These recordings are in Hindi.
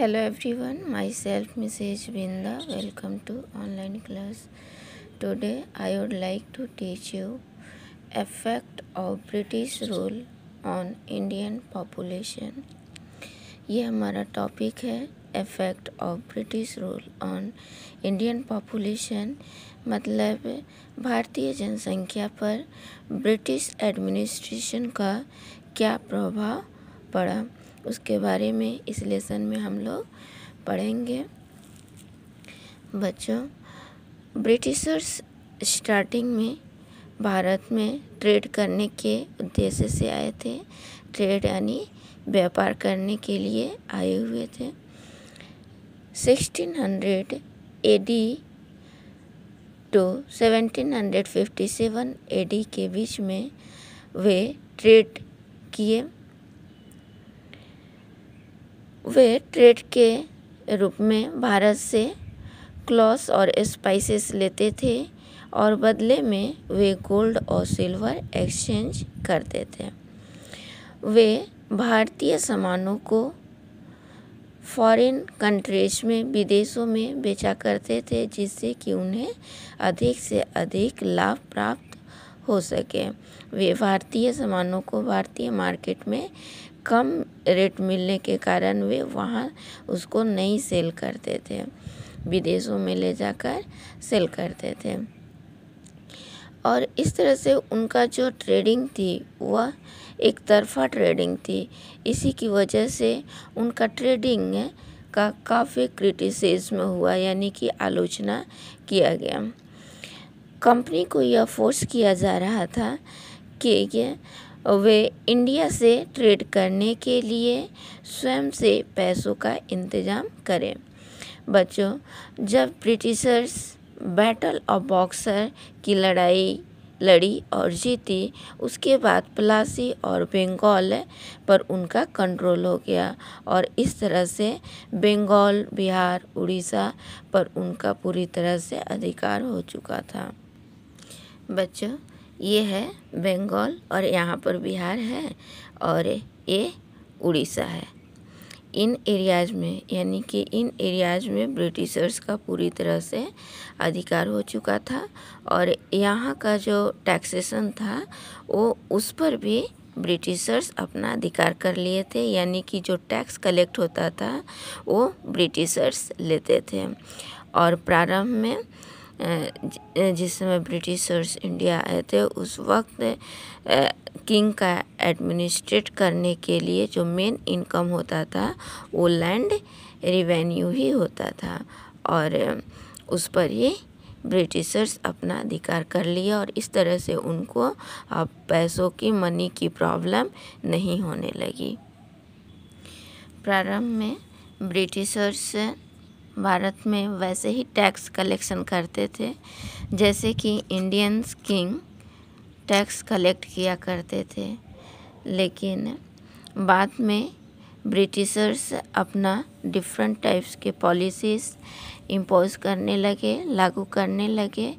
Hello everyone, myself Mrs. Binda. Welcome to online class. Today I would like to teach you effect of British rule on Indian population. ये हमारा टॉपिक है effect of British rule on Indian population, मतलब भारतीय जनसंख्या पर ब्रिटिश एडमिनिस्ट्रेशन का क्या प्रभाव पड़ा, उसके बारे में इस लेसन में हम लोग पढ़ेंगे। बच्चों, ब्रिटिशर्स स्टार्टिंग में भारत में ट्रेड करने के उद्देश्य से आए थे। ट्रेड यानी व्यापार करने के लिए आए हुए थे। 1600 AD टू 1757 AD के बीच में वे ट्रेड किए। वे ट्रेड के रूप में भारत से क्लॉथ्स और स्पाइसेस लेते थे और बदले में वे गोल्ड और सिल्वर एक्सचेंज करते थे। वे भारतीय सामानों को फॉरेन कंट्रीज में, विदेशों में बेचा करते थे, जिससे कि उन्हें अधिक से अधिक लाभ प्राप्त हो सके। वे भारतीय सामानों को भारतीय मार्केट में कम रेट मिलने के कारण वे वहाँ उसको नहीं सेल करते थे, विदेशों में ले जाकर सेल करते थे। और इस तरह से उनका जो ट्रेडिंग थी वह एक तरफा ट्रेडिंग थी। इसी की वजह से उनका ट्रेडिंग का काफ़ी क्रिटिसिज्म हुआ, यानी कि आलोचना किया गया। कंपनी को यह फोर्स किया जा रहा था कि वे इंडिया से ट्रेड करने के लिए स्वयं से पैसों का इंतज़ाम करें। बच्चों, जब ब्रिटिशर्स बैटल ऑफ बॉक्सर की लड़ाई लड़ी और जीती, उसके बाद प्लासी और बंगाल पर उनका कंट्रोल हो गया और इस तरह से बंगाल, बिहार, उड़ीसा पर उनका पूरी तरह से अधिकार हो चुका था। बच्चों, ये है बंगाल और यहाँ पर बिहार है और ये उड़ीसा है। इन एरियाज़ में, यानी कि इन एरियाज़ में ब्रिटिशर्स का पूरी तरह से अधिकार हो चुका था और यहाँ का जो टैक्सेशन था वो उस पर भी ब्रिटिशर्स अपना अधिकार कर लिए थे, यानी कि जो टैक्स कलेक्ट होता था वो ब्रिटिशर्स लेते थे। और प्रारंभ में जिस समय ब्रिटिशर्स इंडिया आए थे उस वक्त किंग का एडमिनिस्ट्रेट करने के लिए जो मेन इनकम होता था वो लैंड रेवेन्यू ही होता था और उस पर ही ब्रिटिशर्स अपना अधिकार कर लिया और इस तरह से उनको अब पैसों की, मनी की प्रॉब्लम नहीं होने लगी। प्रारंभ में ब्रिटिशर्स भारत में वैसे ही टैक्स कलेक्शन करते थे, जैसे कि इंडियंस किंग टैक्स कलेक्ट किया करते थे, लेकिन बाद में ब्रिटिशर्स अपना डिफरेंट टाइप्स के पॉलिसीज़ इम्पोज करने लगे, लागू करने लगे,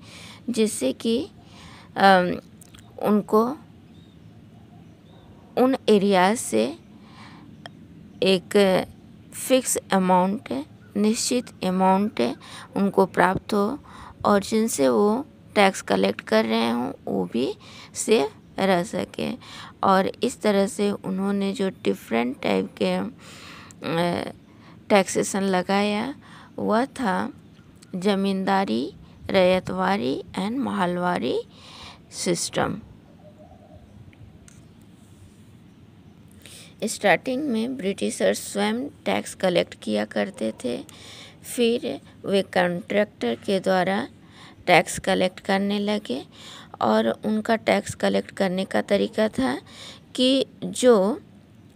जिससे कि उनको उन एरियाज से एक फिक्स अमाउंट, निश्चित अमाउंट उनको प्राप्त हो और जिनसे वो टैक्स कलेक्ट कर रहे हों वो भी सेफ रह सके। और इस तरह से उन्होंने जो डिफरेंट टाइप के टैक्सेशन लगाया वह था ज़मींदारी, ryotwari and Mahalwari system. Starting में ब्रिटिशर्स स्वयं टैक्स कलेक्ट किया करते थे, फिर वे कॉन्ट्रैक्टर के द्वारा टैक्स कलेक्ट करने लगे और उनका टैक्स कलेक्ट करने का तरीका था कि जो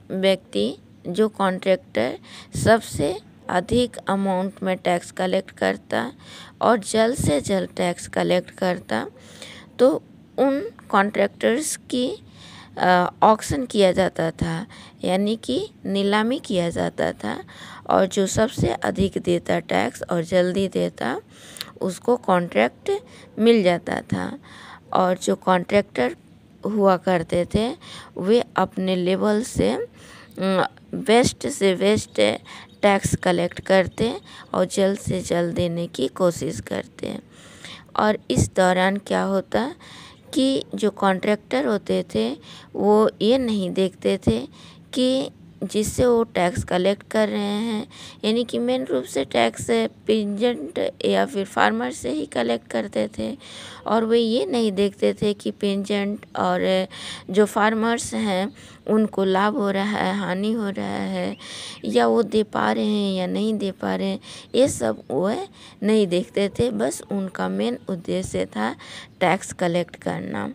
व्यक्ति, जो कॉन्ट्रैक्टर सबसे अधिक अमाउंट में टैक्स कलेक्ट करता और जल्द से जल्द टैक्स कलेक्ट करता, तो उन कॉन्ट्रैक्टर्स की ऑक्शन किया जाता था, यानी कि नीलामी किया जाता था और जो सबसे अधिक देता टैक्स और जल्दी देता उसको कॉन्ट्रैक्ट मिल जाता था। और जो कॉन्ट्रैक्टर हुआ करते थे वे अपने लेवल से बेस्ट से बेस्ट टैक्स कलेक्ट करते और जल्द से जल्द देने की कोशिश करते हैं। और इस दौरान क्या होता कि जो कॉन्ट्रैक्टर होते थे वो ये नहीं देखते थे कि जिससे वो टैक्स कलेक्ट कर रहे हैं, यानी कि मेन रूप से टैक्स पेजेंट या फिर फार्मर से ही कलेक्ट करते थे, और वे ये नहीं देखते थे कि पेजेंट और जो फार्मर्स हैं उनको लाभ हो रहा है, हानि हो रहा है, या वो दे पा रहे हैं या नहीं दे पा रहे हैं, ये सब वह नहीं देखते थे। बस उनका मेन उद्देश्य था टैक्स कलेक्ट करना।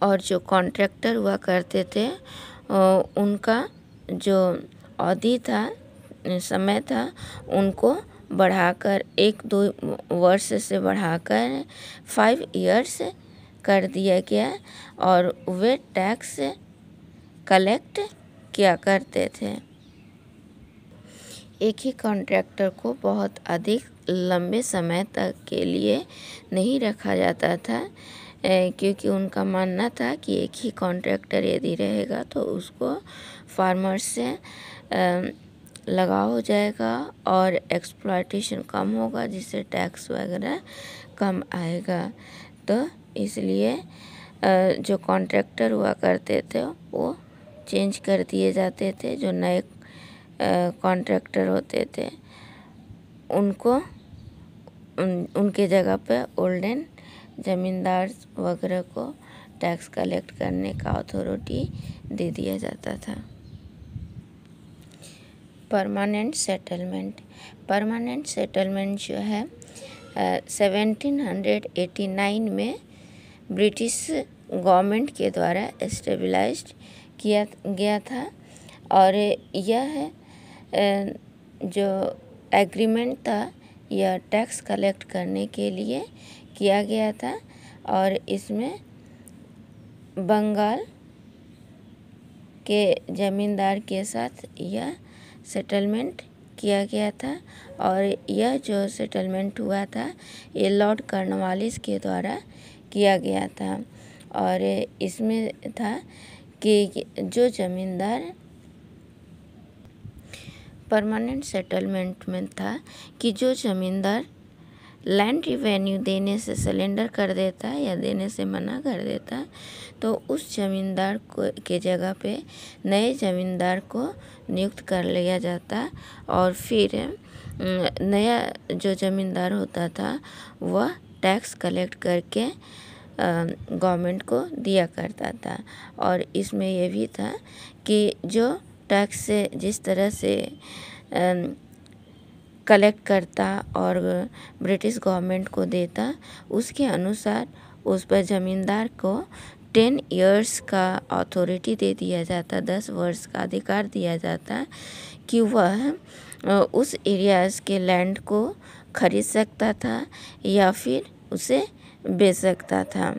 और जो कॉन्ट्रैक्टर हुआ करते थे उनका जो अवधि था, समय था, उनको बढ़ाकर 1-2 वर्ष से बढ़ाकर 5 इयर्स कर दिया गया, और वे टैक्स कलेक्ट किया करते थे। एक ही कॉन्ट्रैक्टर को बहुत अधिक लंबे समय तक के लिए नहीं रखा जाता था, क्योंकि उनका मानना था कि एक ही कॉन्ट्रैक्टर यदि रहेगा तो उसको फार्मर्स से लगाव हो जाएगा और एक्सप्लॉयटेशन कम होगा, जिससे टैक्स वगैरह कम आएगा। तो इसलिए जो कॉन्ट्रैक्टर हुआ करते थे वो चेंज कर दिए जाते थे। जो नए कॉन्ट्रैक्टर होते थे उनको उनके जगह पे ओल्डन ज़मींदार वगैरह को टैक्स कलेक्ट करने का अथॉरिटी दे दिया जाता था। परमानेंट सेटलमेंट जो है 1789 में ब्रिटिश गवर्नमेंट के द्वारा एस्टेब्लिश्ड किया गया था, और यह जो एग्रीमेंट था यह टैक्स कलेक्ट करने के लिए किया गया था, और इसमें बंगाल के ज़मींदार के साथ यह सेटलमेंट किया गया था। और यह जो सेटलमेंट हुआ था ये लॉर्ड कॉर्नवालिस के द्वारा किया गया था, और इसमें था कि जो ज़मींदार परमानेंट सेटलमेंट में था कि जो ज़मींदार लैंड रिवेन्यू देने से सरेंडर कर देता है या देने से मना कर देता है, तो उस ज़मींदार को के जगह पे नए ज़मींदार को नियुक्त कर लिया जाता, और फिर नया जो ज़मींदार होता था वह टैक्स कलेक्ट करके गवर्नमेंट को दिया करता था। और इसमें यह भी था कि जो टैक्स से जिस तरह से कलेक्ट करता और ब्रिटिश गवर्नमेंट को देता, उसके अनुसार उस पर ज़मींदार को 10 इयर्स का अथॉरिटी दे दिया जाता, 10 वर्ष का अधिकार दिया जाता कि वह उस एरियाज़ के लैंड को खरीद सकता था या फिर उसे बेच सकता था।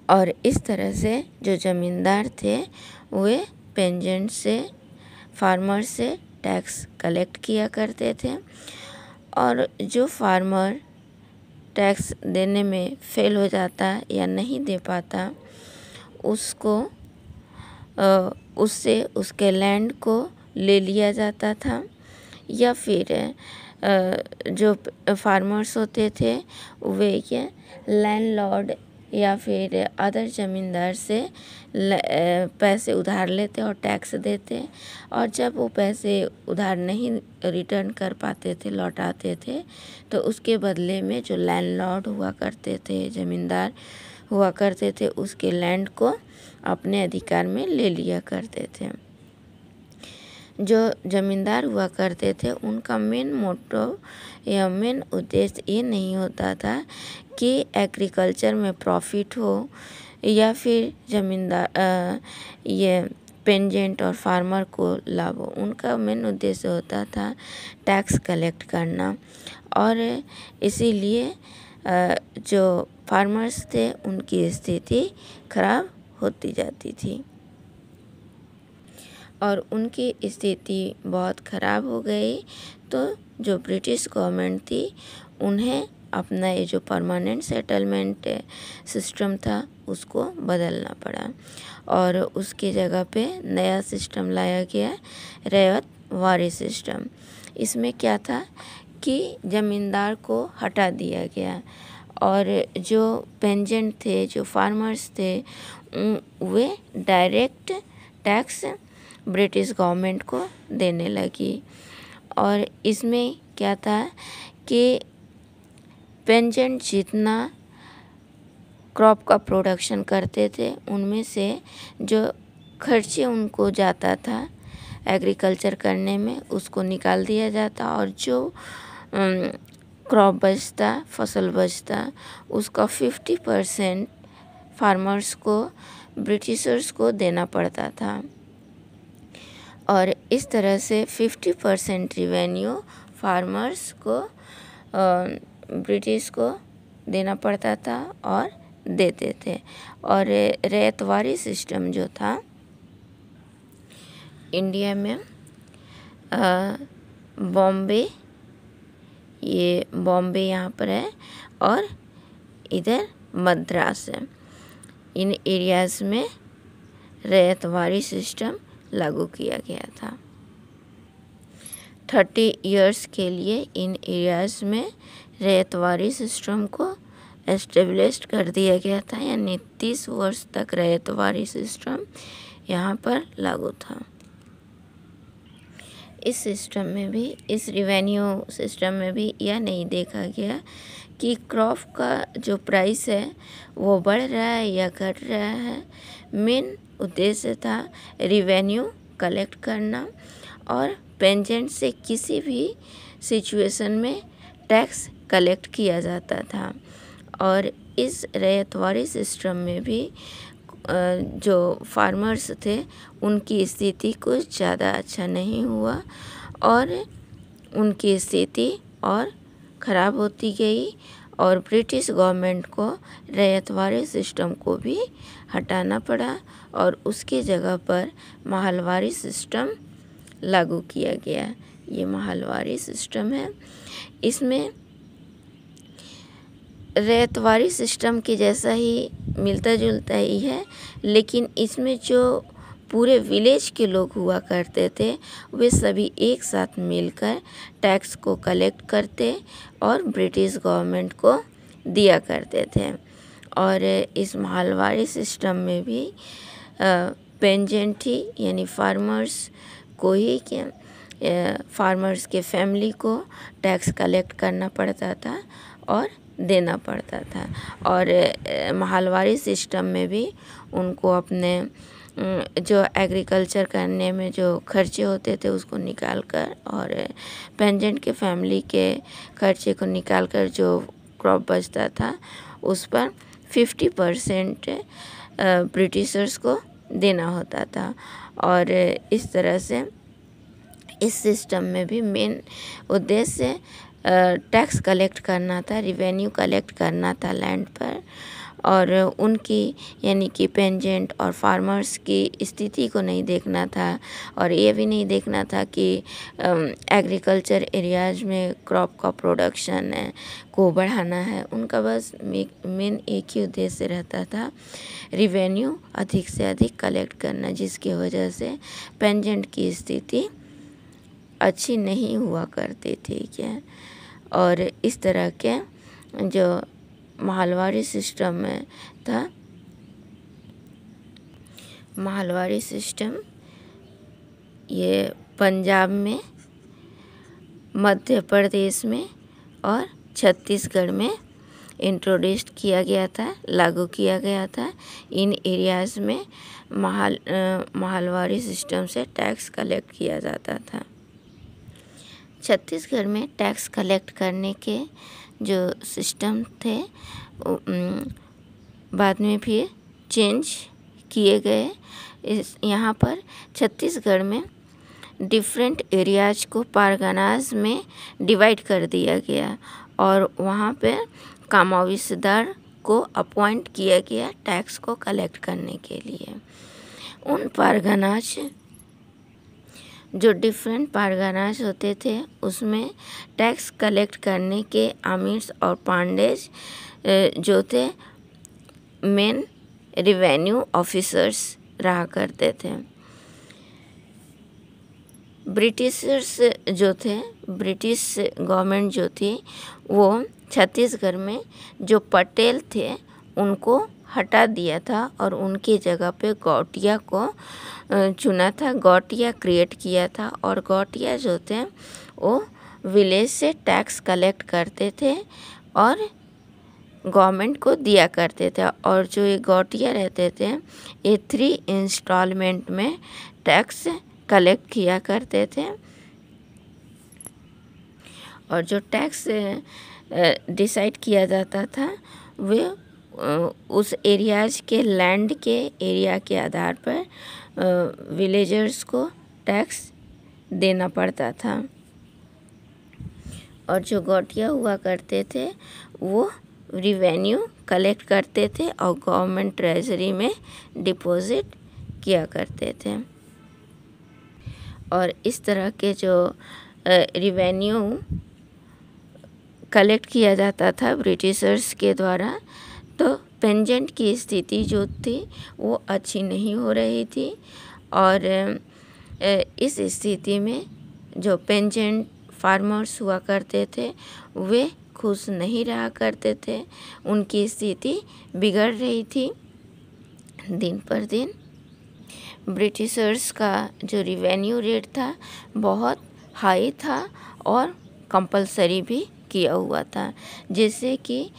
और इस तरह से जो ज़मींदार थे वे पेजेंट से, फार्मर से टैक्स कलेक्ट किया करते थे, और जो फार्मर टैक्स देने में फेल हो जाता या नहीं दे पाता उसको उससे उसके लैंड को ले लिया जाता था, या फिर जो फार्मर्स होते थे वे ये लैंडलॉर्ड या फिर अदर ज़मींदार से पैसे उधार लेते और टैक्स देते, और जब वो पैसे उधार नहीं रिटर्न कर पाते थे, लौटाते थे, तो उसके बदले में जो लैंडलॉर्ड हुआ करते थे, ज़मींदार हुआ करते थे, उसके लैंड को अपने अधिकार में ले लिया करते थे। जो ज़मींदार हुआ करते थे उनका मेन मोटो या मेन उद्देश्य ये नहीं होता था कि एग्रीकल्चर में प्रॉफिट हो या फिर ज़मींदार ये पेजेंट और फार्मर को लाभ हो। उनका मेन उद्देश्य होता था टैक्स कलेक्ट करना, और इसीलिए जो फार्मर्स थे उनकी स्थिति खराब होती जाती थी, और उनकी स्थिति बहुत ख़राब हो गई। तो जो ब्रिटिश गवर्नमेंट थी उन्हें अपना ये जो परमानेंट सेटलमेंट सिस्टम था उसको बदलना पड़ा और उसकी जगह पे नया सिस्टम लाया गया, रैयत वारी सिस्टम। इसमें क्या था कि ज़मींदार को हटा दिया गया और जो पेंजेंट थे, जो फार्मर्स थे, वे डायरेक्ट टैक्स ब्रिटिश गवर्नमेंट को देने लगी। और इसमें क्या था कि पेंजेंट जितना क्रॉप का प्रोडक्शन करते थे उनमें से जो खर्चे उनको जाता था एग्रीकल्चर करने में उसको निकाल दिया जाता और जो क्रॉप बचता, फसल बचता, उसका 50% फार्मर्स को, ब्रिटिशर्स को देना पड़ता था। और इस तरह से 50% रिवेन्यू फार्मर्स को ब्रिटिश को देना पड़ता था और देते थे। और रैयतवारी सिस्टम जो था इंडिया में बॉम्बे, ये बॉम्बे यहाँ पर है और इधर मद्रास है, इन एरियाज़ में रैयतवारी सिस्टम लागू किया गया था। 30 इयर्स के लिए इन एरियाज़ में रैयतवारी सिस्टम को एस्टेब्लिश कर दिया गया था, यानी 30 वर्ष तक रैयतवारी सिस्टम यहाँ पर लागू था। इस सिस्टम में भी, इस रिवेन्यू सिस्टम में भी यह नहीं देखा गया कि क्रॉप का जो प्राइस है वो बढ़ रहा है या घट रहा है। मेन उद्देश्य था रिवेन्यू कलेक्ट करना और पेंजेंट से किसी भी सिचुएशन में टैक्स कलेक्ट किया जाता था। और इस रैयतवारी सिस्टम में भी जो फार्मर्स थे उनकी स्थिति कुछ ज़्यादा अच्छा नहीं हुआ और उनकी स्थिति और ख़राब होती गई और ब्रिटिश गवर्नमेंट को रैयतवारी सिस्टम को भी हटाना पड़ा और उसकी जगह पर महलवारी सिस्टम लागू किया गया। ये महलवारी सिस्टम है। इसमें रैयतवारी सिस्टम के जैसा ही मिलता जुलता ही है, लेकिन इसमें जो पूरे विलेज के लोग हुआ करते थे वे सभी एक साथ मिलकर टैक्स को कलेक्ट करते और ब्रिटिश गवर्नमेंट को दिया करते थे। और इस महलवारी सिस्टम में भी पेंजेंट ही, यानी फार्मर्स को ही, फार्मर्स के फैमिली को टैक्स कलेक्ट करना पड़ता था और देना पड़ता था। और महलवारी सिस्टम में भी उनको अपने जो एग्रीकल्चर करने में जो खर्चे होते थे उसको निकाल कर और पेंजेंट के फैमिली के खर्चे को निकाल कर जो क्रॉप बचता था उस पर 50% ब्रिटिशर्स को देना होता था। और इस तरह से इस सिस्टम में भी मेन उद्देश्य टैक्स कलेक्ट करना था, रिवेन्यू कलेक्ट करना था लैंड पर और उनकी, यानी कि पेंजेंट और फार्मर्स की स्थिति को नहीं देखना था और ये भी नहीं देखना था कि एग्रीकल्चर एरियाज में क्रॉप का प्रोडक्शन है को बढ़ाना है। उनका बस मेन एक ही उद्देश्य रहता था, रिवेन्यू अधिक से अधिक कलेक्ट करना, जिसकी वजह से पेंजेंट की स्थिति अच्छी नहीं हुआ करती थी क्या। और इस तरह के जो महलवारी सिस्टम में था, महलवारी सिस्टम ये पंजाब में, मध्य प्रदेश में और छत्तीसगढ़ में इंट्रोड्यूस किया गया था, लागू किया गया था। इन एरियाज़ में महलवारी सिस्टम से टैक्स कलेक्ट किया जाता था। छत्तीसगढ़ में टैक्स कलेक्ट करने के जो सिस्टम थे बाद में फिर चेंज किए गए। यहाँ पर छत्तीसगढ़ में डिफरेंट एरियाज को पारगनाज में डिवाइड कर दिया गया और वहाँ पे कमाविसदार को अपॉइंट किया गया टैक्स को कलेक्ट करने के लिए। उन पारगनाज जो डिफरेंट पारगनास होते थे उसमें टैक्स कलेक्ट करने के आमिर्स और पांडेज जो थे मेन रेवेन्यू ऑफिसर्स रहा करते थे। ब्रिटिशर्स जो थे, ब्रिटिश गवर्नमेंट जो थी वो छत्तीसगढ़ में जो पटेल थे उनको हटा दिया था और उनकी जगह पे गौटिया को चुना था, गौटिया क्रिएट किया था। और गौटिया जो थे वो विलेज से टैक्स कलेक्ट करते थे और गवर्नमेंट को दिया करते थे। और जो ये गौटिया रहते थे ये 3 इंस्टॉलमेंट में टैक्स कलेक्ट किया करते थे। और जो टैक्स डिसाइड किया जाता था वे उस एरियाज के लैंड के एरिया के आधार पर विलेजर्स को टैक्स देना पड़ता था। और जो गौटिया हुआ करते थे वो रिवेन्यू कलेक्ट करते थे और गवर्नमेंट ट्रेजरी में डिपॉजिट किया करते थे। और इस तरह के जो रिवेन्यू कलेक्ट किया जाता था ब्रिटिशर्स के द्वारा, तो पेंजेंट की स्थिति जो थी वो अच्छी नहीं हो रही थी। और इस स्थिति में जो पेंजेंट फार्मर्स हुआ करते थे वे खुश नहीं रहा करते थे, उनकी स्थिति बिगड़ रही थी दिन पर दिन। ब्रिटिशर्स का जो रिवेन्यू रेट था बहुत हाई था और कंपलसरी भी किया हुआ था, जिससे कि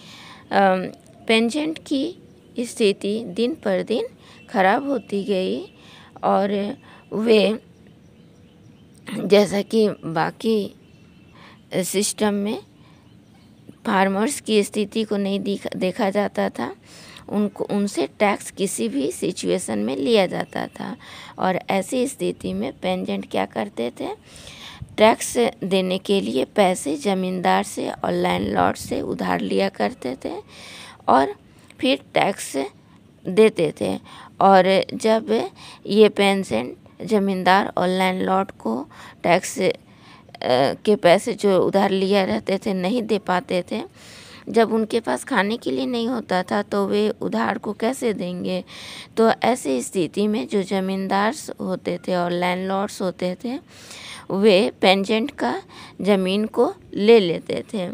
पेंजेंट की स्थिति दिन पर दिन खराब होती गई। और वे जैसा कि बाकी सिस्टम में फार्मर्स की स्थिति को नहीं देखा जाता था, उनसे टैक्स किसी भी सिचुएशन में लिया जाता था। और ऐसी स्थिति में पेंजेंट क्या करते थे, टैक्स देने के लिए पैसे ज़मींदार से और लैंडलॉर्ड से उधार लिया करते थे और फिर टैक्स देते थे। और जब ये पेंजेंट ज़मींदार और लैंडलॉर्ड को टैक्स के पैसे जो उधार लिया रहते थे नहीं दे पाते थे, जब उनके पास खाने के लिए नहीं होता था तो वे उधार को कैसे देंगे। तो ऐसी स्थिति में जो ज़मींदार होते थे और लैंडलॉर्ड्स होते थे वे पेंजेंट का ज़मीन को ले लेते थे।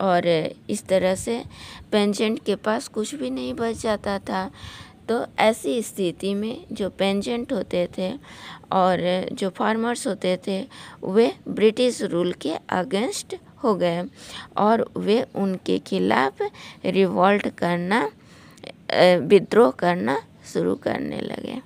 और इस तरह से पेंजेंट के पास कुछ भी नहीं बच जाता था। तो ऐसी स्थिति में जो पेंजेंट होते थे और जो फार्मर्स होते थे वे ब्रिटिश रूल के अगेंस्ट हो गए और वे उनके खिलाफ रिवॉल्ट करना, विद्रोह करना शुरू करने लगे।